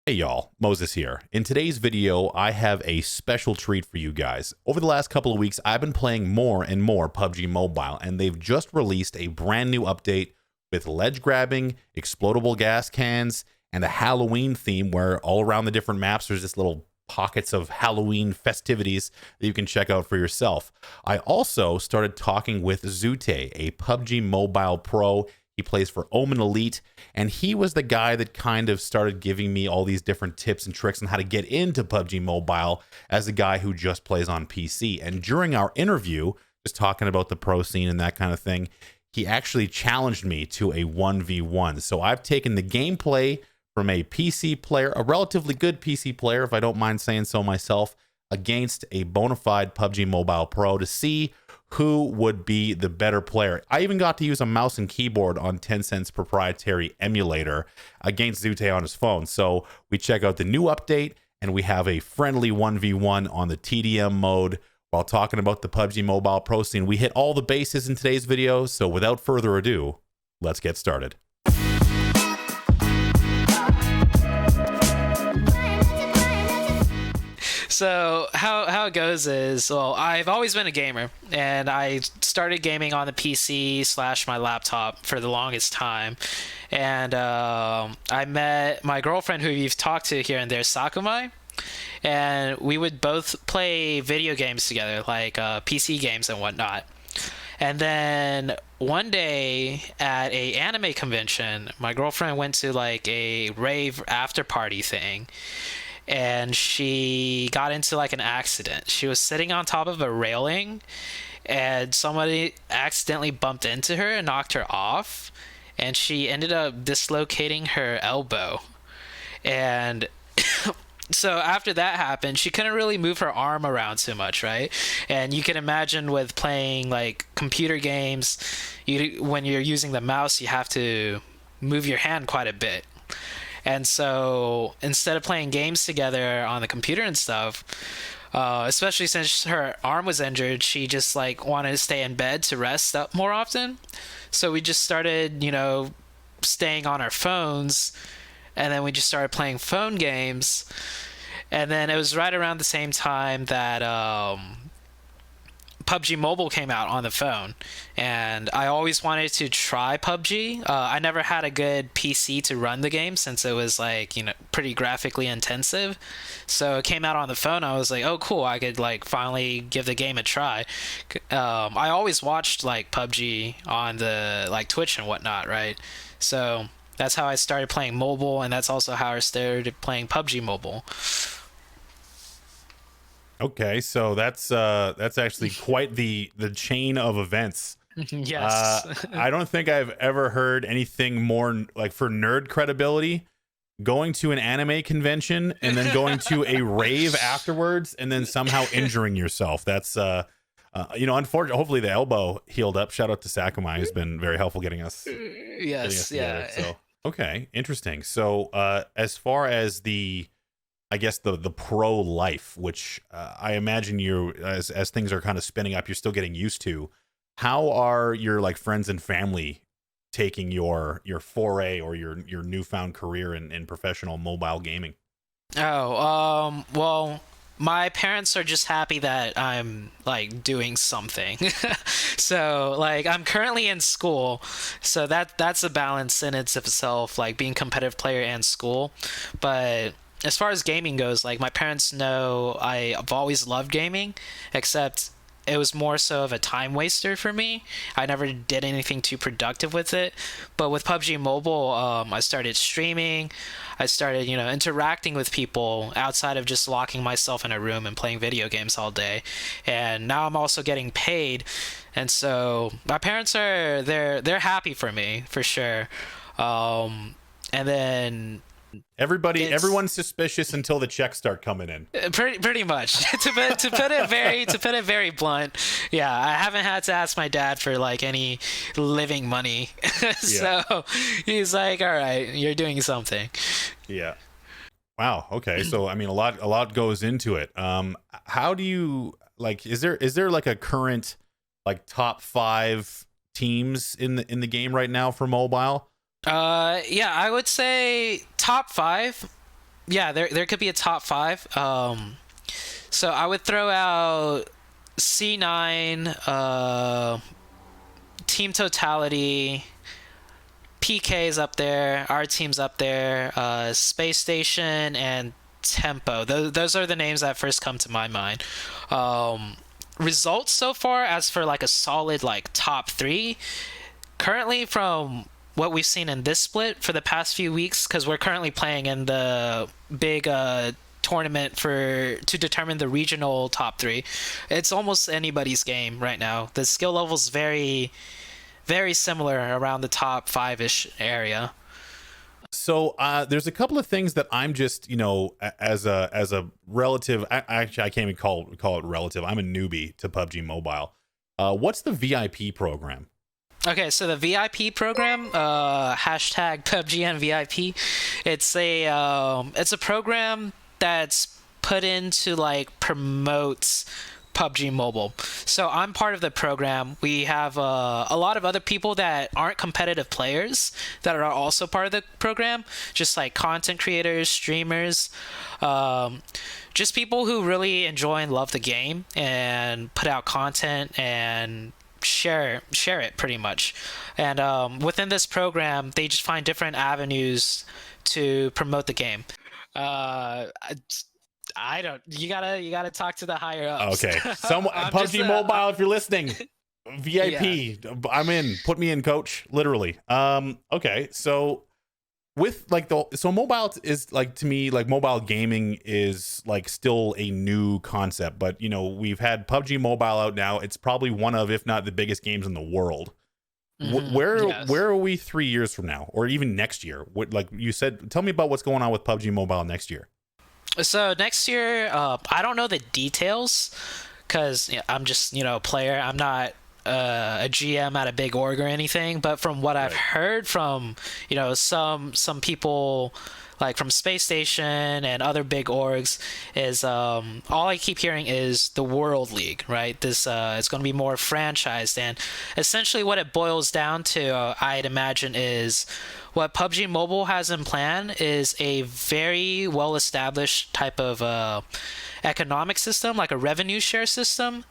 Hey y'all, Moses here. In today's video, I have a special treat for you guys. Over the last couple of weeks, I've been playing more and more PUBG Mobile, and they've just released a brand new update with ledge grabbing, explodable gas cans, and a Halloween theme where all around the different maps there's this little pockets of Halloween festivities that you can check out for yourself. I also started talking with Zute, a PUBG Mobile pro. He plays for Omen Elite, and he was the guy that kind of started giving me all these different tips and tricks on how to get into PUBG Mobile as a guy who just plays on PC. And during our interview, just talking about the pro scene and that kind of thing, he actually challenged me to a 1v1. So I've taken the gameplay from a PC player, a relatively good PC player, if I don't mind saying so myself, against a bona fide PUBG Mobile pro to see who would be the better player. I even got to use a mouse and keyboard on Tencent's proprietary emulator against Zute on his phone. So we check out the new update, and we have a friendly 1v1 on the TDM mode while talking about the PUBG Mobile Pro scene. We hit all the bases in today's video, so without further ado, let's get started. So how it goes is, well, I've always been a gamer, and I started gaming on the PC / my laptop for the longest time. And I met my girlfriend, who you've talked to here and there, Sakumai, and we would both play video games together, like PC games and whatnot. And then one day at a anime convention, my girlfriend went to like a rave after party thing, and she got into like an accident. She was sitting on top of a railing, and somebody accidentally bumped into her and knocked her off, and she ended up dislocating her elbow. And so after that happened, she couldn't really move her arm around too much, right? And you can imagine with playing like computer games, when you're using the mouse, you have to move your hand quite a bit. And so instead of playing games together on the computer and stuff, especially since her arm was injured, she just like wanted to stay in bed to rest up more often. So we just started, staying on our phones, and then we just started playing phone games. And then it was right around the same time that PUBG Mobile came out on the phone, and I always wanted to try PUBG. I never had a good PC to run the game since it was like, pretty graphically intensive. So it came out on the phone. I was like, oh cool, I could like finally give the game a try. I always watched like PUBG on the like Twitch and whatnot, right? So that's how I started playing mobile, and that's also how I started playing PUBG Mobile. Okay, so that's actually quite the chain of events. Yes. I don't think I've ever heard anything more like for nerd credibility. Going to an anime convention and then going to a rave afterwards, and then somehow injuring yourself. That's unfortunately, hopefully the elbow healed up. Shout out to Sakumai, who's been very helpful getting us. Yes, together. yeah. So okay, interesting. So as far as the pro life, which I imagine you, as things are kind of spinning up, you're still getting used to. How are your like friends and family taking your foray or your newfound career in professional mobile gaming? Well, my parents are just happy that I'm like doing something. So like I'm currently in school, so that's a balance in itself, like being competitive player and school. But as far as gaming goes, like my parents know I've always loved gaming, except it was more so of a time waster for me. I never did anything too productive with it. But with PUBG Mobile, I started streaming. I started, interacting with people outside of just locking myself in a room and playing video games all day. And now I'm also getting paid. And so my parents they're happy for me, for sure. And then Everyone's suspicious until the checks start coming in. Pretty much. to put it very blunt, yeah, I haven't had to ask my dad for like any living money. So he's like, all right, you're doing something. Yeah. Wow. Okay. So I mean, a lot goes into it. How do you like? Is there like a current like top 5 teams in the game right now for mobile? Yeah, I would say top 5. Yeah, there could be a top five. So I would throw out C9, Team Totality, PK's up there, our team's up there, Space Station, and Tempo. Those are the names that first come to my mind. Results so far, as for like a solid like top three, currently from what we've seen in this split for the past few weeks, because we're currently playing in the big tournament to determine the regional top three. It's almost anybody's game right now. The skill level's very similar around the top five-ish area. So there's a couple of things that I'm just, as a relative, actually I can't even call it relative. I'm a newbie to PUBG Mobile. What's the VIP program? Okay, so the VIP program, hashtag PUBG VIP, it's a program that's put into like promotes PUBG Mobile. So I'm part of the program. We have a lot of other people that aren't competitive players that are also part of the program, just like content creators, streamers, just people who really enjoy and love the game and put out content and share it pretty much. And within this program, they just find different avenues to promote the game. I don't. You gotta talk to the higher ups. Okay, PUBG Mobile, if you're listening, VIP, yeah. I'm in. Put me in, coach. Literally. Okay, so with like mobile is like, to me, like mobile gaming is like still a new concept, but we've had PUBG Mobile out now. It's probably one of, if not the biggest games in the world. Mm-hmm. Where are we 3 years from now, or even next year? What, like you said, tell me about what's going on with PUBG Mobile next year. So next year, I don't know the details because I'm just a player. I'm not a GM at a big org or anything. But from what I've heard from some people like from Space Station and other big orgs is all I keep hearing is the World League, right? This it's going to be more franchised, and essentially what it boils down to, I'd imagine, is what PUBG Mobile has in plan is a very well-established type of economic system, like a revenue share system,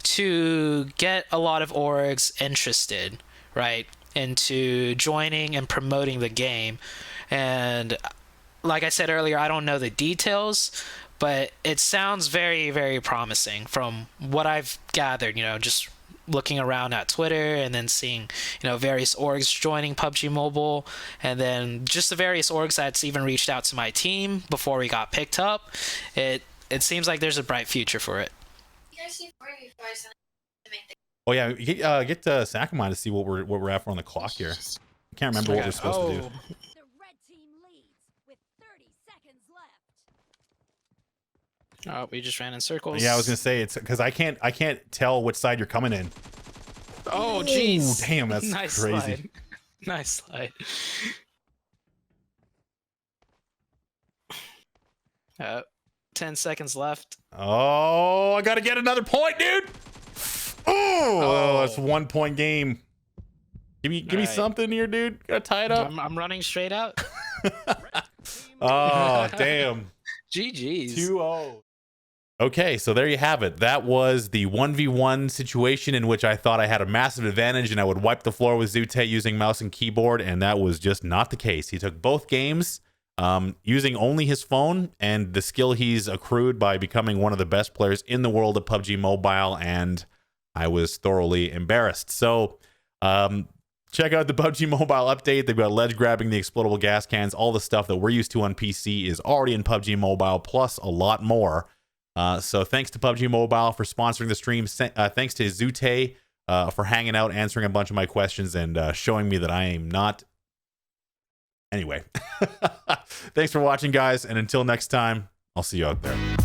to get a lot of orgs interested, right, into joining and promoting the game. And like I said earlier, I don't know the details, but it sounds very, very promising from what I've gathered, just looking around at Twitter and then seeing, various orgs joining PUBG Mobile, and then just the various orgs that's even reached out to my team before we got picked up. It seems like there's a bright future for it. Oh yeah, get Sakamai to see what we're at for on the clock here. I can't remember what we're supposed to do. Oh, we just ran in circles. Yeah, I was gonna say, it's because I can't tell which side you're coming in. Oh, jeez. Damn, that's nice crazy. Slide. Nice slide. 10 seconds left. Oh, I gotta get another point, dude. Oh, that's 1 point game. Give me something here, dude. Gotta tie it up. I'm running straight out. Oh, damn. GG's. 2-0. Okay, so there you have it. That was the 1v1 situation in which I thought I had a massive advantage and I would wipe the floor with Zute using mouse and keyboard, and that was just not the case. He took both games using only his phone and the skill he's accrued by becoming one of the best players in the world of PUBG Mobile, and I was thoroughly embarrassed. So check out the PUBG Mobile update. They've got ledge grabbing, the explodable gas cans, all the stuff that we're used to on PC is already in PUBG Mobile, plus a lot more. So thanks to PUBG Mobile for sponsoring the stream. Thanks to Zute for hanging out, answering a bunch of my questions, and showing me that I am not. Anyway, thanks for watching, guys. And until next time, I'll see you out there.